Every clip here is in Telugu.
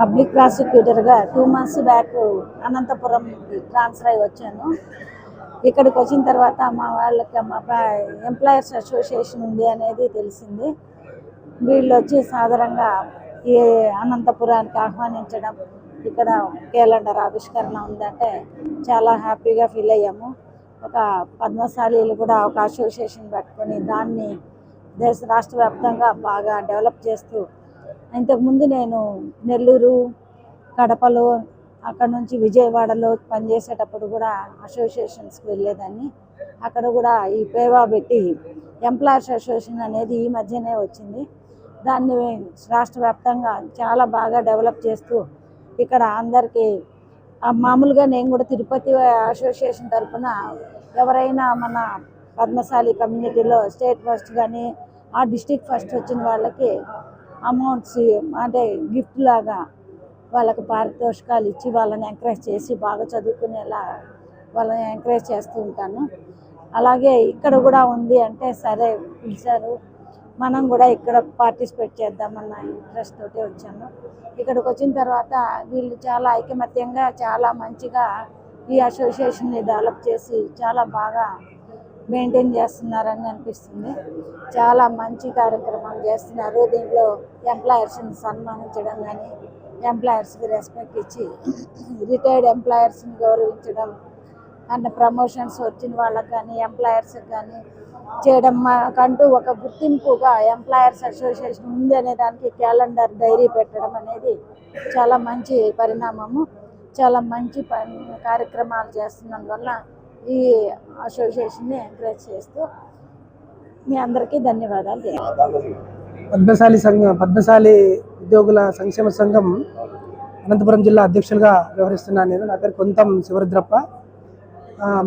పబ్లిక్ ప్రాసిక్యూటర్గా 2 months బ్యాక్ అనంతపురం ట్రాన్స్ఫర్ అయ్యి వచ్చాను. ఇక్కడికి వచ్చిన తర్వాత మా వాళ్ళకి మా ఎంప్లాయర్స్ అసోసియేషన్ ఉంది అనేది తెలిసింది. వీళ్ళు వచ్చి సాధారణంగా ఈ అనంతపురానికి ఆహ్వానించడం, ఇక్కడ క్యాలెండర్ ఆవిష్కరణ ఉందంటే చాలా హ్యాపీగా ఫీల్ అయ్యాము. ఒక పద్మశాలీలు కూడా ఒక అసోసియేషన్ పెట్టుకొని దాన్ని రాష్ట్ర వ్యాప్తంగా బాగా డెవలప్ చేస్తూ, ఇంతకుముందు నేను నెల్లూరు, కడపలో, అక్కడ నుంచి విజయవాడలో పనిచేసేటప్పుడు కూడా అసోసియేషన్స్కి వెళ్ళేదాన్ని. అక్కడ కూడా ఈ పేవా పెట్టి ఎంప్లాయర్స్ అసోసియేషన్ అనేది ఈ మధ్యనే వచ్చింది. దాన్ని రాష్ట్ర వ్యాప్తంగా చాలా బాగా డెవలప్ చేస్తూ ఇక్కడ అందరికీ మామూలుగా నేను కూడా తిరుపతి అసోసియేషన్ తరఫున ఎవరైనా మన పద్మశాలి కమ్యూనిటీలో స్టేట్ ఫస్ట్ కానీ ఆ డిస్టిక్ ఫస్ట్ వచ్చిన వాళ్ళకి అమౌంట్స్ అంటే గిఫ్ట్ లాగా వాళ్ళకి పారితోషికాలు ఇచ్చి వాళ్ళని ఎంకరేజ్ చేసి బాగా చదువుకునేలా వాళ్ళని ఎంకరేజ్ చేస్తూ ఉంటాను. అలాగే ఇక్కడ కూడా ఉంది అంటే సరే పిలిచారు, మనం కూడా ఇక్కడ పార్టిసిపేట్ చేద్దామన్న ఇంట్రెస్ట్ తోటి వచ్చాము. ఇక్కడికి వచ్చిన తర్వాత వీళ్ళు చాలా ఐకమత్యంగా చాలా మంచిగా ఈ అసోసియేషన్ని డెవలప్ చేసి చాలా బాగా మెయింటైన్ చేస్తున్నారని అనిపిస్తుంది. చాలా మంచి కార్యక్రమాలు చేస్తున్నారు. దీంట్లో ఎంప్లాయర్స్ని సన్మానించడం కానీ, ఎంప్లాయర్స్కి రెస్పెక్ట్ ఇచ్చి రిటైర్డ్ ఎంప్లాయర్స్ని గౌరవించడం అండ్ ప్రమోషన్స్ వచ్చిన వాళ్ళకి కానీ ఎంప్లాయర్స్కి కానీ చేయడం, మాకంటూ ఒక గుర్తింపుగా ఎంప్లాయర్స్ అసోసియేషన్ ఉంది అనే దానికి క్యాలెండర్ డైరీ పెట్టడం అనేది చాలా మంచి పరిణామము. చాలా మంచి కార్యక్రమాలు చేస్తున్నందువల్ల ఈ అసోసియేషన్ని ఎంకరేజ్ చేస్తూ మీ అందరికీ ధన్యవాదాలు. పద్మశాలి ఉద్యోగుల సంక్షేమ సంఘం అనంతపురం జిల్లా అధ్యక్షులుగా వ్యవహరిస్తున్నాను నేను. నా పేరు కొంతం శివరుద్రప్ప.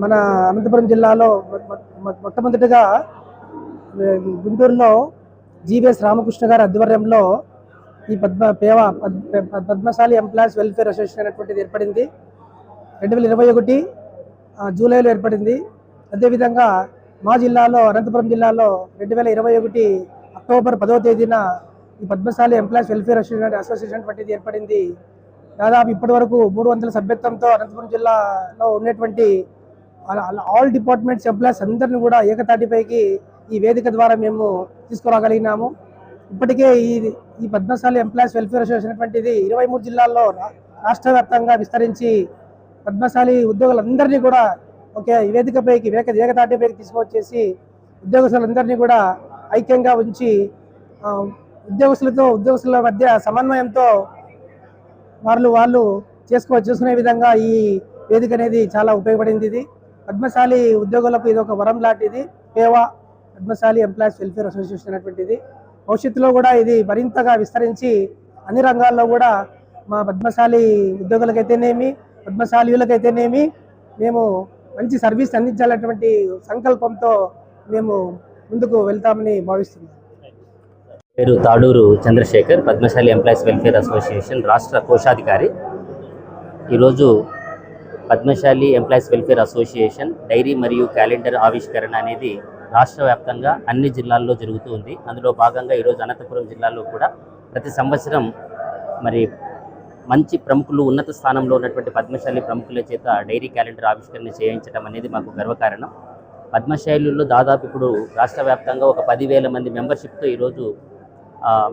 మన అనంతపురం జిల్లాలో మొట్టమొదటిగా గుంటూరులో జీవీఎస్ రామకృష్ణ గారి ఆధ్వర్యంలో ఈ పద్మశాలి ఎంప్లాయీస్ వెల్ఫేర్ అసోసియేషన్ అనేటువంటిది ఏర్పడింది. 2021 జూలైలో ఏర్పడింది. అదేవిధంగా మా జిల్లాలో అనంతపురం జిల్లాలో 2021 అక్టోబర్ 10వ తేదీన ఈ పద్మశాలి ఎంప్లాయీస్ వెల్ఫేర్ అసోసియేషన్ వంటిది ఏర్పడింది. దాదాపు ఇప్పటి వరకు 300 సభ్యత్వంతో అనంతపురం జిల్లాలో ఉన్నటువంటి ఆల్ డిపార్ట్మెంట్స్ ఎంప్లాయీస్ అందరినీ కూడా ఏకతాటిపైకి ఈ వేదిక ద్వారా మేము తీసుకురాగలిగినాము. ఇప్పటికే ఈ పద్మశాలి ఎంప్లాయీస్ వెల్ఫేర్ అసోసియేషన్ వంటిది 23 జిల్లాల్లో రాష్ట్ర వ్యాప్తంగా విస్తరించి పద్మశాలి ఉద్యోగులందరినీ కూడా ఒకే వేదికపైకి ఏకతాటిపైకి తీసుకొచ్చేసి ఉద్యోగస్తులందరినీ కూడా ఐక్యంగా ఉంచి ఉద్యోగస్తుల మధ్య సమన్వయంతో వాళ్ళు చేసుకునే విధంగా ఈ వేదిక అనేది చాలా ఉపయోగపడింది. ఇది పద్మశాలి ఉద్యోగులకు ఇది ఒక వరం లాంటిది. పేవా పద్మశాలి ఎంప్లాయీస్ వెల్ఫేర్ అసోసియేషన్ అనేటువంటిది భవిష్యత్తులో కూడా ఇది మరింతగా విస్తరించి అన్ని రంగాల్లో కూడా మా పద్మశాలి ఉద్యోగులకైతేనేమి పద్మశాలీయులకైతేనేమి మేము మంచి సర్వీస్ అందించాలనేటువంటి సంకల్పంతో మేము ముందుకు వెళ్తామని భావిస్తున్నాం. పేరు Taduru Chandrashekar, Padmashali employees welfare association రాష్ట్ర కోశాధికారి. ఈరోజు Padmashali employees welfare association diary మరియు క్యాలెండర్ ఆవిష్కరణ అనేది రాష్ట్ర వ్యాప్తంగా అన్ని జిల్లాల్లో జరుగుతూ ఉంది. అందులో భాగంగా ఈరోజు అనంతపురం జిల్లాలో కూడా ప్రతి సంవత్సరం మరి మంచి ప్రముఖులు, ఉన్నత స్థానంలో ఉన్నటువంటి పద్మశాలి ప్రముఖుల చేత డైరీ క్యాలెండర్ ఆవిష్కరణ చేయించడం అనేది మాకు గర్వకారణం. పద్మశాలీల్లో దాదాపు ఇప్పుడు రాష్ట్ర వ్యాప్తంగా ఒక 10,000 మంది మెంబర్షిప్తో ఈరోజు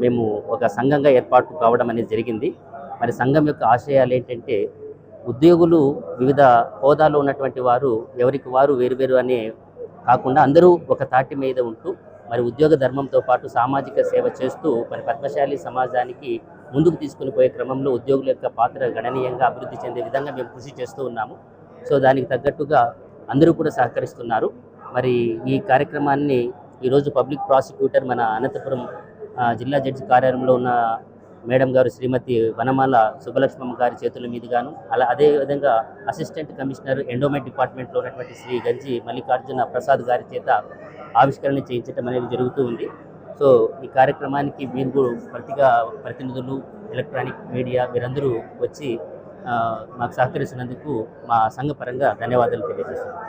మేము ఒక సంఘంగా ఏర్పాటు కావడం అనేది జరిగింది. మరి సంఘం యొక్క ఆశయాలు ఏంటంటే ఉద్యోగులు వివిధ హోదాలో ఉన్నటువంటి వారు ఎవరికి వారు వేరువేరు అనే కాకుండా అందరూ ఒక తాటి మీద ఉంటూ మరి ఉద్యోగ ధర్మంతో పాటు సామాజిక సేవ చేస్తూ మరి పద్మశాలి సమాజానికి ముందుకు తీసుకుని పోయే క్రమంలో ఉద్యోగుల యొక్క పాత్ర గణనీయంగా అభివృద్ధి చెందే విధంగా మేము కృషి చేస్తూ ఉన్నాము. సో దానికి తగ్గట్టుగా అందరూ కూడా సహకరిస్తున్నారు. మరి ఈ కార్యక్రమాన్ని ఈరోజు పబ్లిక్ ప్రాసిక్యూటర్ మన అనంతపురం జిల్లా జడ్జి కార్యాలయంలో ఉన్న మేడం గారు శ్రీమతి వనమాల సుబ్బలక్ష్మమ్మ గారి చేతుల మీదుగాను, అదేవిధంగా అసిస్టెంట్ కమిషనర్ ఎండోమెంట్ డిపార్ట్మెంట్లో ఉన్నటువంటి శ్రీ గంజి మల్లికార్జున ప్రసాద్ గారి చేత ఆవిష్కరణ చేయించడం అనేది జరుగుతూ ఉంది. సో ఈ కార్యక్రమానికి మీరు ప్రతినిధులు, ఎలక్ట్రానిక్ మీడియా మీరందరూ వచ్చి మాకు సహకరిస్తున్నందుకు మా సంఘ పరంగా ధన్యవాదాలు తెలియజేస్తున్నాను.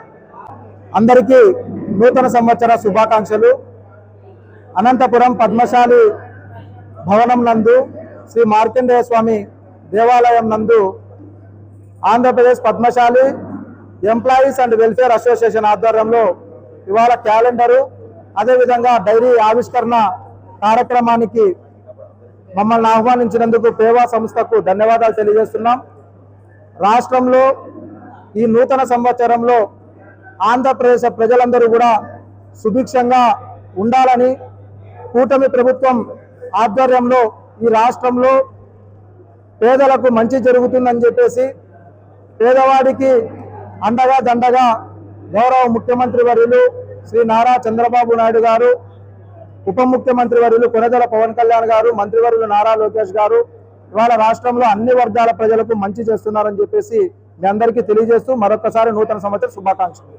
అందరికీ నూతన సంవత్సర శుభాకాంక్షలు. అనంతపురం పద్మశాలి భవనం నందు శ్రీ మార్కండేయ స్వామి దేవాలయం నందు Andhra Pradesh Padmashali employees and welfare association ఆధ్వర్యంలో ఇవాళ క్యాలెండరు అదేవిధంగా డైరీ ఆవిష్కరణ కార్యక్రమానికి మమ్మల్ని ఆహ్వానించినందుకు పేవా సంస్థకు ధన్యవాదాలు తెలియజేస్తున్నాం. రాష్ట్రంలో ఈ నూతన సంవత్సరంలో ఆంధ్రప్రదేశ్ ప్రజలందరూ కూడా సుభిక్షంగా ఉండాలని కూటమి ప్రభుత్వం ఆధ్వర్యంలో ఈ రాష్ట్రంలో పేదలకు మంచి జరుగుతుందని చెప్పేసి పేదవాడికి అండగా దండగా గౌరవ ముఖ్యమంత్రి వర్యులు శ్రీ నారా చంద్రబాబు నాయుడు గారు, ఉప ముఖ్యమంత్రి వర్యులు కొనదెల పవన్ కళ్యాణ్ గారు, మంత్రివర్యులు నారా లోకేష్ గారు ఇవాళ రాష్ట్రంలో అన్ని వర్గాల ప్రజలకు మంచి చేస్తున్నారని చెప్పేసి మీ అందరికీ తెలియజేస్తూ మరొకసారి నూతన సంవత్సర శుభాకాంక్షలు.